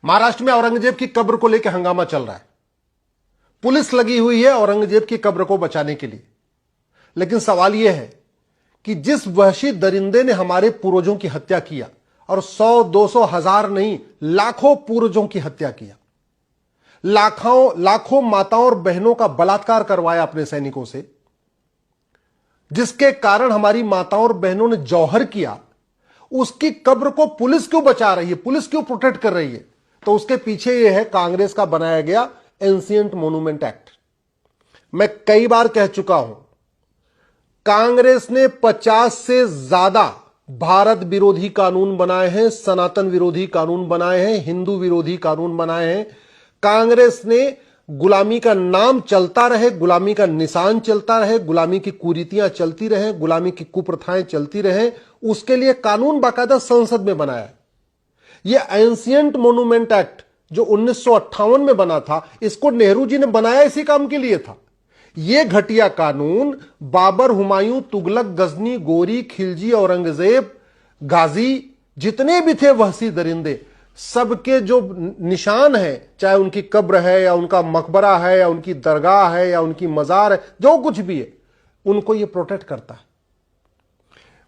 महाराष्ट्र में औरंगजेब की कब्र को लेकर हंगामा चल रहा है। पुलिस लगी हुई है औरंगजेब की कब्र को बचाने के लिए। लेकिन सवाल यह है कि जिस वहशी दरिंदे ने हमारे पूर्वजों की हत्या किया, और 100, 200, 1000 नहीं, लाखों पूर्वजों की हत्या किया, लाखों माताओं और बहनों का बलात्कार करवाया अपने सैनिकों से, जिसके कारण हमारी माताओं और बहनों ने जौहर किया, उसकी कब्र को पुलिस क्यों बचा रही है, पुलिस क्यों प्रोटेक्ट कर रही है? तो उसके पीछे यह है कांग्रेस का बनाया गया एंशिएंट मॉन्यूमेंट एक्ट। मैं कई बार कह चुका हूं, कांग्रेस ने 50 से ज्यादा भारत विरोधी कानून बनाए हैं, सनातन विरोधी कानून बनाए हैं, हिंदू विरोधी कानून बनाए हैं। कांग्रेस ने गुलामी का नाम चलता रहे, गुलामी का निशान चलता रहे, गुलामी की कुरीतियां चलती रहे, गुलामी की कुप्रथाएं चलती रहे, उसके लिए कानून बाकायदा संसद में बनाया है। यह एंशिएंट मॉन्यूमेंट एक्ट जो 1958 में बना था, इसको नेहरू जी ने बनाया इसी काम के लिए था। यह घटिया कानून बाबर, हुमायूं, तुगलक, गजनी, गोरी, खिलजी, औरंगजेब, गाजी, जितने भी थे वहशी दरिंदे, सबके जो निशान है, चाहे उनकी कब्र है या उनका मकबरा है या उनकी दरगाह है या उनकी मजार है, जो कुछ भी है, उनको यह प्रोटेक्ट करता है।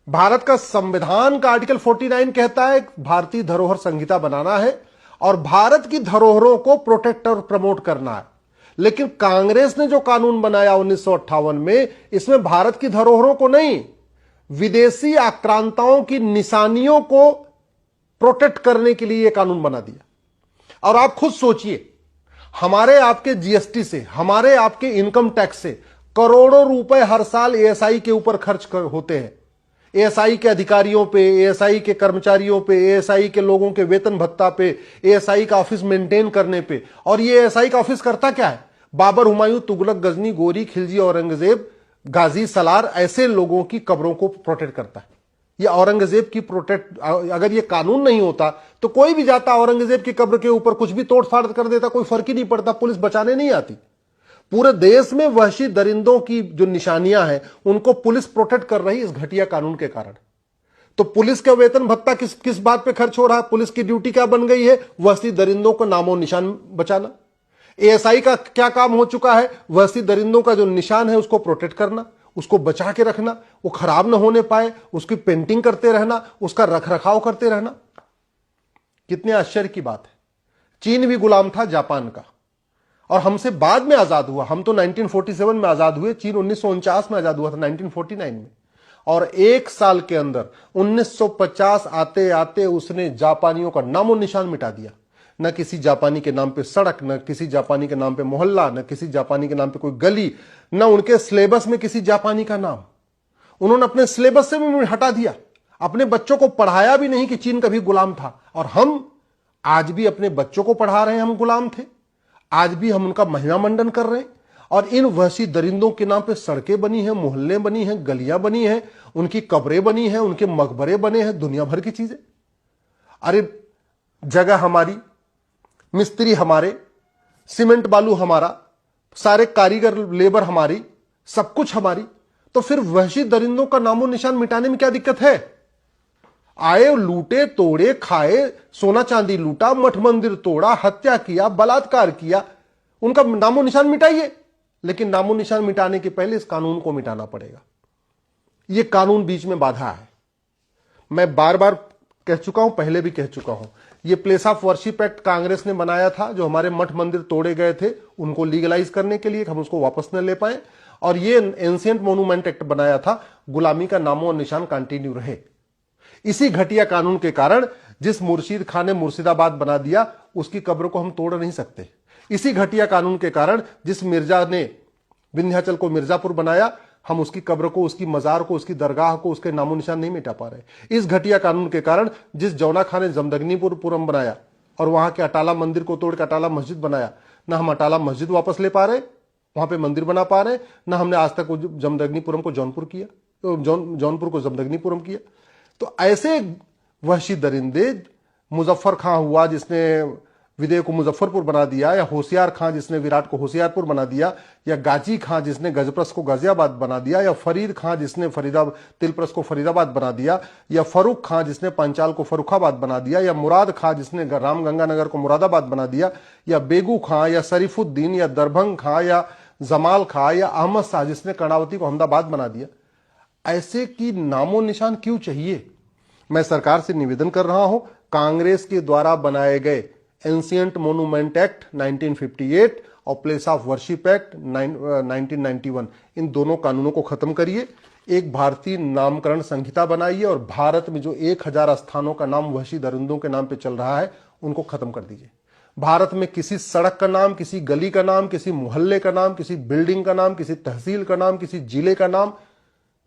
भारत का संविधान का आर्टिकल 49 कहता है भारतीय धरोहर संहिता बनाना है और भारत की धरोहरों को प्रोटेक्ट और प्रमोट करना है। लेकिन कांग्रेस ने जो कानून बनाया 1958 में, इसमें भारत की धरोहरों को नहीं, विदेशी आक्रांताओं की निशानियों को प्रोटेक्ट करने के लिए यह कानून बना दिया। और आप खुद सोचिए, हमारे आपके जीएसटी से, हमारे आपके इनकम टैक्स से करोड़ों रुपए हर साल एएसआई के ऊपर खर्च होते हैं। एएसआई के अधिकारियों पे, एएसआई के कर्मचारियों पे, एएसआई के लोगों के वेतन भत्ता पे, एएसआई का ऑफिस मेंटेन करने पे। और ये एएसआई का ऑफिस करता क्या है? बाबर, हुमायूं, तुगलक, गजनी, गोरी, खिलजी, औरंगजेब, गाजी, सलार, ऐसे लोगों की कब्रों को प्रोटेक्ट करता है। ये औरंगजेब की प्रोटेक्ट, अगर ये कानून नहीं होता तो कोई भी जाता औरंगजेब की कब्र के ऊपर कुछ भी तोड़फाड़ कर देता, कोई फर्क ही नहीं पड़ता, पुलिस बचाने नहीं आती। पूरे देश में वहशी दरिंदों की जो निशानियां हैं, उनको पुलिस प्रोटेक्ट कर रही इस घटिया कानून के कारण। तो पुलिस का वेतन भत्ता किस बात पे खर्च हो रहा है? पुलिस की ड्यूटी क्या बन गई है? वहशी दरिंदों को नामो निशान बचाना। एएसआई का क्या काम हो चुका है? वहशी दरिंदों का जो निशान है उसको प्रोटेक्ट करना, उसको बचा के रखना, वो खराब ना होने पाए, उसकी पेंटिंग करते रहना, उसका रखरखाव करते रहना। कितने आश्चर्य की बात है। चीन भी गुलाम था जापान का, और हमसे बाद में आजाद हुआ। हम तो 1947 में आजाद हुए, चीन 1949 में आजाद हुआ था, 1949 में। और एक साल के अंदर 1950 आते आते उसने जापानियों का नामो निशान मिटा दिया। न किसी जापानी के नाम पे सड़क, न किसी जापानी के नाम पे मोहल्ला, न किसी जापानी के नाम पे कोई गली, न उनके सिलेबस में किसी जापानी का नाम। उन्होंने अपने सिलेबस से भी हटा दिया। अपने बच्चों को पढ़ाया भी नहीं कि चीन कभी गुलाम था। और हम आज भी अपने बच्चों को पढ़ा रहे हैं हम गुलाम थे। आज भी हम उनका महिमा मंडन कर रहे हैं। और इन वहशी दरिंदों के नाम पे सड़कें बनी हैं, मोहल्ले बनी हैं, गलियां बनी हैं, उनकी कब्रें बनी हैं, उनके मकबरे बने हैं, दुनिया भर की चीजें। अरे जगह हमारी, मिस्त्री हमारे, सीमेंट बालू हमारा, सारे कारीगर लेबर हमारी, सब कुछ हमारी। तो फिर वहशी दरिंदों का नामो निशान मिटाने में क्या दिक्कत है? आए, लूटे, तोड़े, खाए, सोना चांदी लूटा, मठ मंदिर तोड़ा, हत्या किया, बलात्कार किया, उनका नामो निशान मिटाइए। लेकिन नामो निशान मिटाने के पहले इस कानून को मिटाना पड़ेगा। यह कानून बीच में बाधा है। मैं बार बार कह चुका हूं, पहले भी कह चुका हूं, यह place of worship act Congress ने बनाया था। जो हमारे मठ मंदिर तोड़े गए थे उनको लीगलाइज करने के लिए, हम उसको वापस न ले पाए। और यह एंशिएंट मॉन्यूमेंट एक्ट बनाया था, गुलामी का नामो निशान कंटिन्यू रहे। इसी घटिया कानून के कारण जिस मुर्शीद खान ने मुर्शिदाबाद बना दिया, उसकी कब्र को हम तोड़ नहीं सकते। इसी घटिया कानून के कारण जिस मिर्जा ने विंध्याचल को मिर्जापुर बनाया, हम उसकी कब्र को, उसकी मजार को, उसकी दरगाह को, उसके नामो निशान नहीं मिटा पा रहे। इस घटिया कानून के कारण जिस जौना खान ने जमदग्नीपुरम बनाया और वहां के अटाला मंदिर को तोड़ के अटाला मस्जिद बनाया, ना हम अटाला मस्जिद वापस ले पा रहे, वहां पे मंदिर बना पा रहे, ना हमने आज तक जमदग्नीपुरम को जौनपुर किया, जौनपुर को जमदग्नीपुरम किया। तो ऐसे वहशी दरिंदे, मुजफ्फर खां हुआ जिसने विदेह को मुजफ्फरपुर बना दिया, या होशियार खां जिसने विराट को होशियारपुर बना दिया, या गाजी खां जिसने गजप्रस को गाजियाबाद बना दिया, या फरीद खां जिसने तिलप्रस को फरीदाबाद बना दिया, या फरूख खां जिसने पंचाल को फरुखाबाद बना दिया, या मुराद खां जिसने रामगंगानगर को मुरादाबाद बना दिया, या बेगू खां, या शरीफुद्दीन, या दरभंग खां, या जमाल खां, या अहमद शाह जिसने कर्णावती को अहमदाबाद बना दिया। ऐसे की नामो निशान क्यों चाहिए? मैं सरकार से निवेदन कर रहा हूं, कांग्रेस के द्वारा बनाए गए एंशियंट मोन्यूमेंट एक्ट 1958 और प्लेस ऑफ वर्शिप एक्ट 1991, इन दोनों कानूनों को खत्म करिए। एक भारतीय नामकरण संहिता बनाइए और भारत में जो 1000 स्थानों का नाम वहशी दरिंदों के नाम पे चल रहा है उनको खत्म कर दीजिए। भारत में किसी सड़क का नाम, किसी गली का नाम, किसी मोहल्ले का नाम, किसी बिल्डिंग का नाम, किसी तहसील का नाम, किसी जिले का नाम,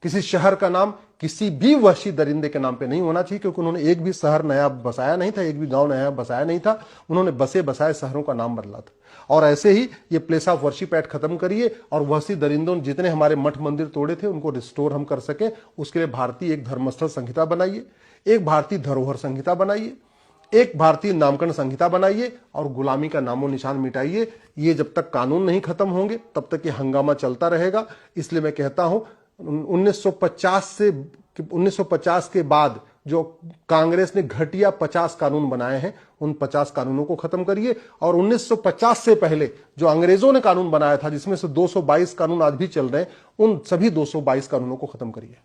किसी शहर का नाम किसी भी वहशी दरिंदे के नाम पे नहीं होना चाहिए, क्योंकि उन्होंने एक भी शहर नया बसाया नहीं था, एक भी गांव नया बसाया नहीं था, उन्होंने बसे बसाए शहरों का नाम बदला था। और ऐसे ही ये प्लेस ऑफ वर्शिप एक्ट खत्म करिए और वहशी दरिंदों ने जितने हमारे मठ मंदिर तोड़े थे उनको रिस्टोर हम कर सके, उसके लिए भारतीय एक धर्मस्थल संहिता बनाइए, एक भारतीय धरोहर संहिता बनाइए, एक भारतीय नामकरण संहिता बनाइए और गुलामी का नामो निशान मिटाइए। ये जब तक कानून नहीं खत्म होंगे तब तक ये हंगामा चलता रहेगा। इसलिए मैं कहता हूं 1950 के बाद जो कांग्रेस ने घटिया 50 कानून बनाए हैं उन 50 कानूनों को खत्म करिए, और 1950 से पहले जो अंग्रेजों ने कानून बनाया था जिसमें से 222 कानून आज भी चल रहे हैं, उन सभी 222 कानूनों को खत्म करिए।